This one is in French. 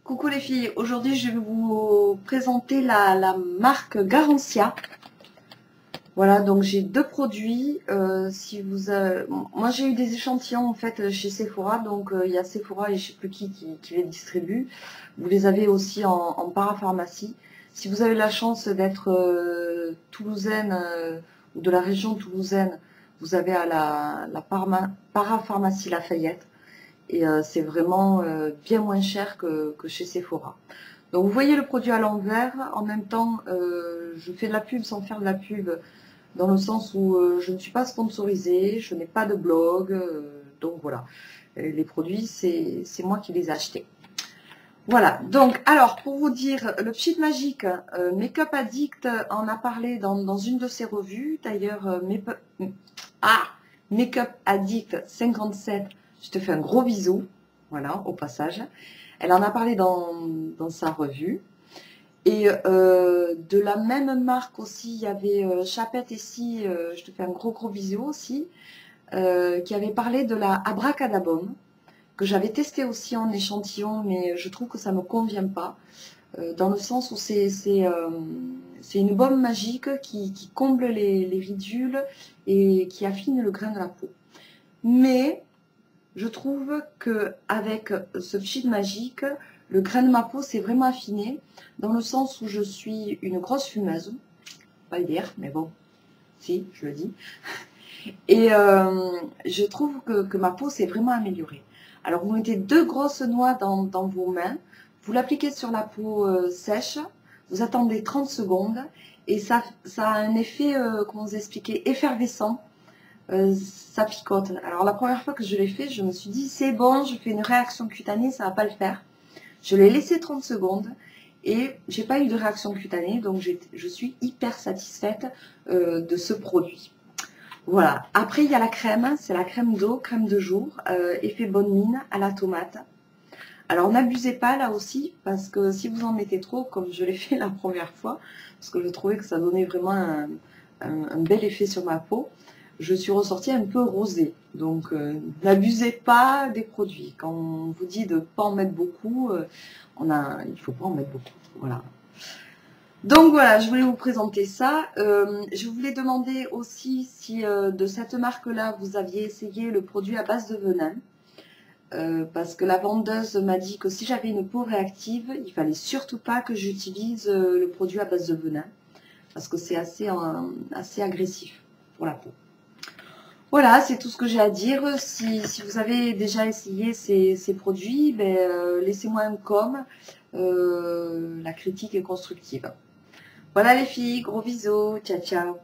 Coucou les filles, aujourd'hui je vais vous présenter la marque Garancia. Voilà, donc j'ai deux produits. Moi j'ai eu des échantillons en fait chez Sephora, donc il y a Sephora et je sais plus qui les distribue. Vous les avez aussi en parapharmacie. Si vous avez la chance d'être toulousaine ou de la région toulousaine, vous avez à la parapharmacie Lafayette. Et c'est vraiment bien moins cher que chez Sephora. Donc vous voyez le produit à l'envers, en même temps je fais de la pub sans faire de la pub, dans le sens où je ne suis pas sponsorisée, je n'ai pas de blog, donc voilà. Les produits, c'est moi qui les ai achetés. Voilà, donc alors pour vous dire, le Pchit Magique, Make-up Addict en a parlé dans une de ses revues, d'ailleurs Make-up Addict 57, je te fais un gros bisou, voilà, au passage. Elle en a parlé dans sa revue. Et de la même marque aussi, il y avait Chapette ici, je te fais un gros bisou aussi, qui avait parlé de la Abracadabome, que j'avais testé aussi en échantillon, mais je trouve que ça ne me convient pas, dans le sens où c'est une baume magique qui comble les ridules et qui affine le grain de la peau. Mais je trouve que avec ce Pchit Magique, le grain de ma peau s'est vraiment affiné, dans le sens où je suis une grosse fumeuse, pas le dire, mais bon, si, je le dis. Et je trouve que ma peau s'est vraiment améliorée. Alors vous mettez deux grosses noix dans vos mains, vous l'appliquez sur la peau sèche, vous attendez 30 secondes et ça a un effet, comment vous expliquer, effervescent. Ça picote. Alors la première fois que je l'ai fait, je me suis dit c'est bon, je fais une réaction cutanée, ça va pas le faire. Je l'ai laissé 30 secondes et j'ai pas eu de réaction cutanée, donc je suis hyper satisfaite de ce produit. Voilà, après il y a la crème, c'est la crème d'eau, crème de jour, effet bonne mine à la tomate. Alors n'abusez pas là aussi, parce que si vous en mettez trop, comme je l'ai fait la première fois, parce que je trouvais que ça donnait vraiment un bel effet sur ma peau, je suis ressortie un peu rosée. Donc n'abusez pas des produits. Quand on vous dit de ne pas en mettre beaucoup, il ne faut pas en mettre beaucoup. Voilà. Donc voilà, je voulais vous présenter ça. Je voulais demander aussi si de cette marque-là, vous aviez essayé le produit à base de venin. Parce que la vendeuse m'a dit que si j'avais une peau réactive, il fallait surtout pas que j'utilise le produit à base de venin. Parce que c'est assez agressif pour la peau. Voilà, c'est tout ce que j'ai à dire. Si vous avez déjà essayé ces produits, ben, laissez-moi un com. La critique est constructive. Voilà les filles, gros bisous, ciao ciao.